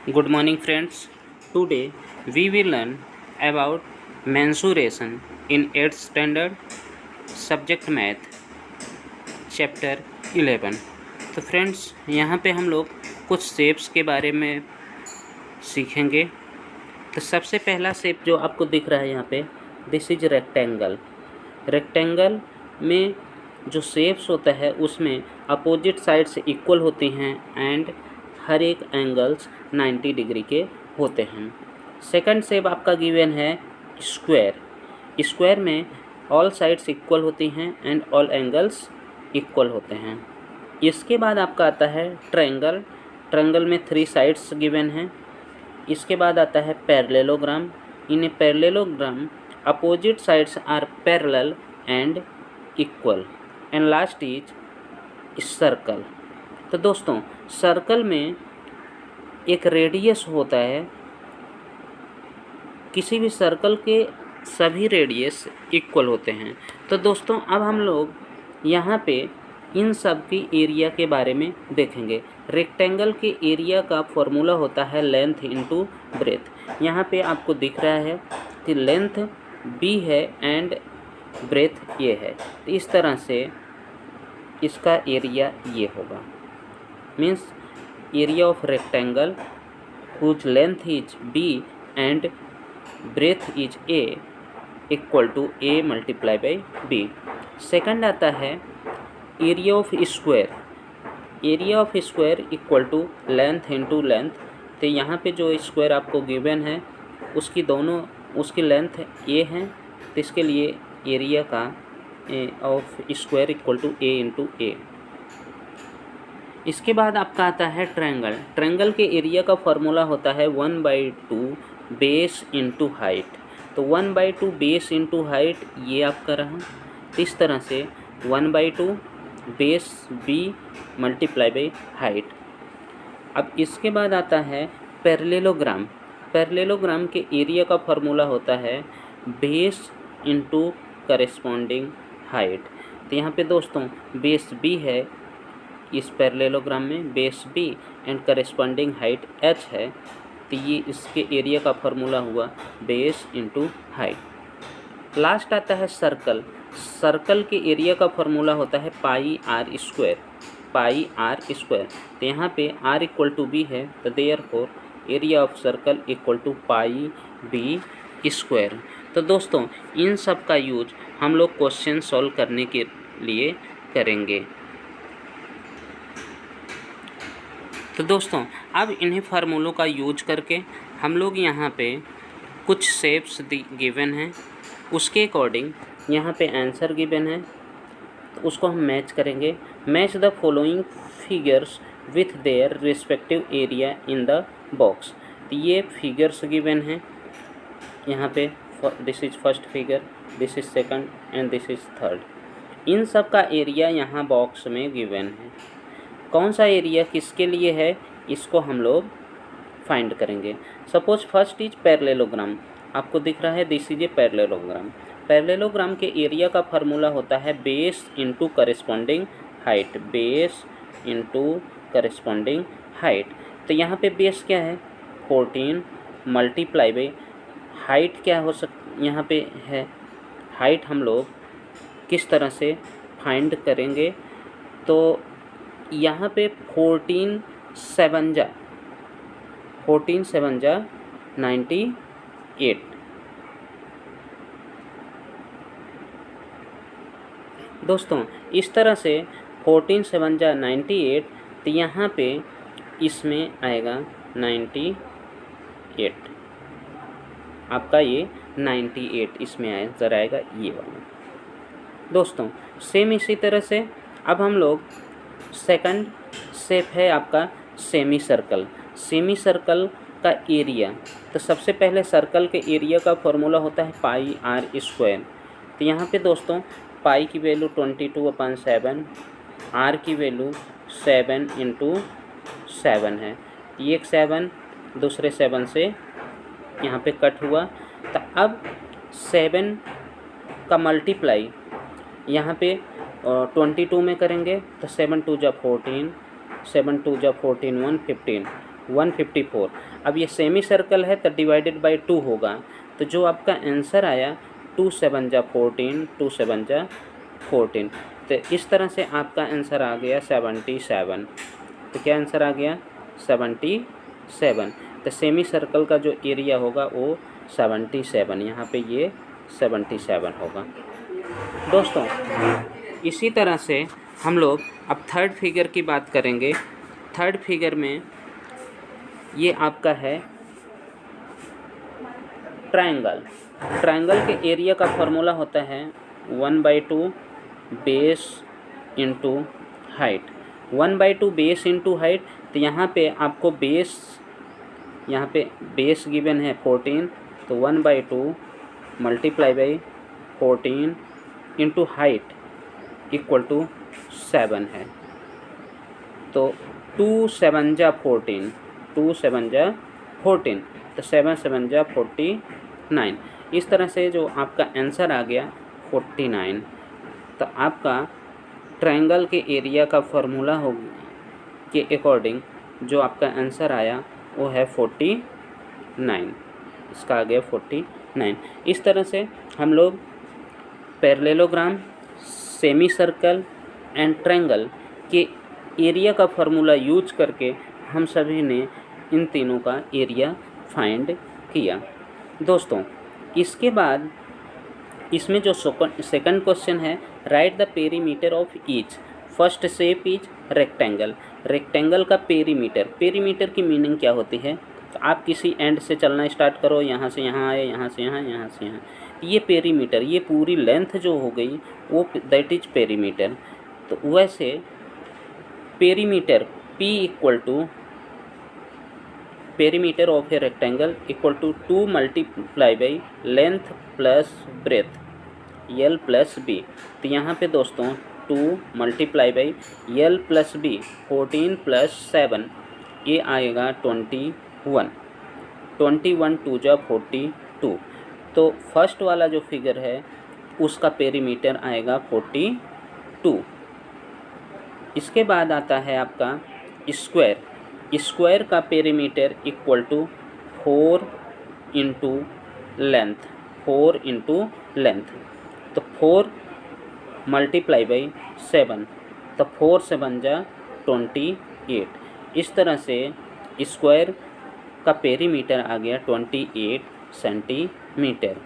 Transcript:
Good morning, friends. Today we will learn about mensuration in 8th standard subject math chapter 11। तो friends यहाँ पे हम लोग कुछ शेप्स के बारे में सीखेंगे। तो सबसे पहला शेप जो आपको दिख रहा है यहाँ पे, दिस इज रेक्टेंगल। रेक्टेंगल में जो शेप्स होता है उसमें अपोजिट साइड्स इक्वल होती हैं एंड हर एक एंगल्स 90 डिग्री के होते हैं। सेकंड शेप आपका गिवन है स्क्वायर। स्क्वायर में ऑल साइड्स इक्वल होती हैं एंड ऑल एंगल्स इक्वल होते हैं। इसके बाद आपका आता है ट्रायंगल। ट्रायंगल में 3 साइड्स गिवन हैं। इसके बाद आता है parallelogram. In a parallelogram opposite sides are parallel and equal. And last is circle. तो दोस्तों सर्कल में एक रेडियस होता है। किसी भी सर्कल के सभी रेडियस इक्वल होते हैं। तो दोस्तों अब हम लोग यहाँ पे इन सब की एरिया के बारे में देखेंगे। रेक्टेंगल के एरिया का फॉर्मूला होता है लेंथ इनटू ब्रेथ। यहाँ पे आपको दिख रहा है कि लेंथ b है एंड ब्रेथ ये है। तो इस तरह से इसका एरिया ये होगा। Means area of rectangle whose length is b and breadth is a equal to a multiply by b। Second आता है area of square. Area of square equal to length into length. तो यहाँ पे जो square आपको given है उसकी length a है, तो इसके लिए एरिया का of square equal to a into a। इसके बाद आपका आता है ट्रायंगल। ट्रायंगल के एरिया का फॉर्मूला होता है 1/2 बेस इंटू हाइट। तो 1/2 बेस इंटू हाइट ये आपका रहा। इस तरह से 1/2 base b multiply by height. अब इसके बाद आता है पैरेललोग्राम। पैरेललोग्राम के एरिया का फॉर्मूला होता है बेस इंटू करेस्पॉन्डिंग हाइट। तो यहाँ पे दोस्तों बेस b है इस पैरेललोग्राम में, base b and corresponding height h है। तो ये इसके एरिया का फॉर्मूला हुआ बेस इंटू हाइट। लास्ट आता है सर्कल। सर्कल के एरिया का फॉर्मूला होता है pi R square. Pi R square. तो यहाँ पे r इक्वल टू b है, तो therefore area of circle equal to pi b square. तो दोस्तों इन सब का यूज हम लोग क्वेश्चन सॉल्व करने के लिए करेंगे। तो दोस्तों अब इन्हीं फार्मूलों का यूज करके हम लोग यहाँ पे कुछ शेप्स गिवन हैं, उसके अकॉर्डिंग यहाँ पे आंसर गिवन है, तो उसको हम मैच करेंगे। Match the following figures with their respective area in the box. तो ये फिगर्स गिवन हैं यहाँ पे। This is first figure, this is second and this is third. इन सब का एरिया यहाँ बॉक्स में गिवन है। कौन सा एरिया किसके लिए है इसको हम लोग फाइंड करेंगे। Suppose first is parallelogram. आपको दिख रहा है this is a parallelogram. Parallelogram के एरिया का फार्मूला होता है base into corresponding height. Base into corresponding height. तो यहाँ पे बेस क्या है 14 मल्टीप्लाई बाई हाइट क्या हो यहाँ पे है। हाइट हम लोग किस तरह से फाइंड करेंगे, तो यहाँ पे 14 7 जा 98। दोस्तों इस तरह से 14 7 जा 98। तो यहाँ पे इसमें आएगा 98। आपका ये 98 इसमें आएगा ये वाला। दोस्तों सेम इसी तरह से अब हम लोग सेकंड शेप है आपका सेमी सर्कल। सेमी सर्कल का एरिया। तो सबसे पहले सर्कल के एरिया का फॉर्मूला होता है पाई आर स्क्वायर। तो यहाँ पे दोस्तों पाई की वैल्यू 22/7, आर की वैल्यू 7 इंटू 7 है। एक 7 दूसरे 7 से यहाँ पे कट हुआ। तो अब 7 का मल्टीप्लाई यहाँ पे 22 में करेंगे, तो 7 2 जा 14, 7 2 जा 14 1 15। 154। अब ये सेमी सर्कल है तो डिवाइडेड बाई 2 होगा, तो जो आपका आंसर आया 2 7 जा 14, 2 7 जा 14। तो इस तरह से आपका आंसर आ गया 77। तो क्या आंसर आ गया 77। तो सेमी सर्कल का जो एरिया होगा वो 77, यहाँ पे ये 77 होगा। दोस्तों इसी तरह से हम लोग अब थर्ड फिगर की बात करेंगे। थर्ड फिगर में ये आपका है ट्रायंगल। ट्रायंगल के एरिया का फॉर्मूला होता है 1/2 base into height. 1/2 base into height. तो यहाँ पे आपको बेस, यहाँ पे बेस गिवन है 14, तो 1/2 multiply by 14 into height equal to 7 है। तो 2 7 जा 14, 2 7 जा 14, तो 7 7 जा 49। इस तरह से जो आपका आंसर आ गया 49। तो आपका ट्रायंगल के एरिया का फॉर्मूला हो के अकॉर्डिंग जो आपका आंसर आया वो है 49। इसका आ गया 49। इस तरह से हम लोग parallelogram, semi circle and triangle के एरिया का फार्मूला यूज करके हम सभी ने इन तीनों का एरिया फाइंड किया। दोस्तों इसके बाद इसमें जो सेकंड क्वेश्चन है, right the perimeter of each. First shape is rectangle. Rectangle का पेरीमीटर, पेरीमीटर की मीनिंग क्या होती है? तो आप किसी एंड से चलना स्टार्ट करो, यहाँ से यहाँ आए, यहाँ से यहाँ, यहाँ से यहाँ, ये पेरीमीटर, ये पूरी लेंथ जो हो गई वो दैट इज पेरीमीटर। तो वैसे perimeter P equal to perimeter of a rectangle equal to 2 multiply by length plus breadth L plus B. तो यहाँ पे दोस्तों 2 multiply by L plus B 14 plus 7, ये आएगा 21। 21 2 जा 42। तो फर्स्ट वाला जो फिगर है उसका पेरीमीटर आएगा 42। इसके बाद आता है आपका स्क्वायर। स्क्वायर का perimeter equal to 4 into length, 4 into length. तो 4 मल्टीप्लाई बाई 7, तो 4 7 जा 28। इस तरह से स्क्वायर का पेरीमीटर आ गया 28 सेंटीमीटर।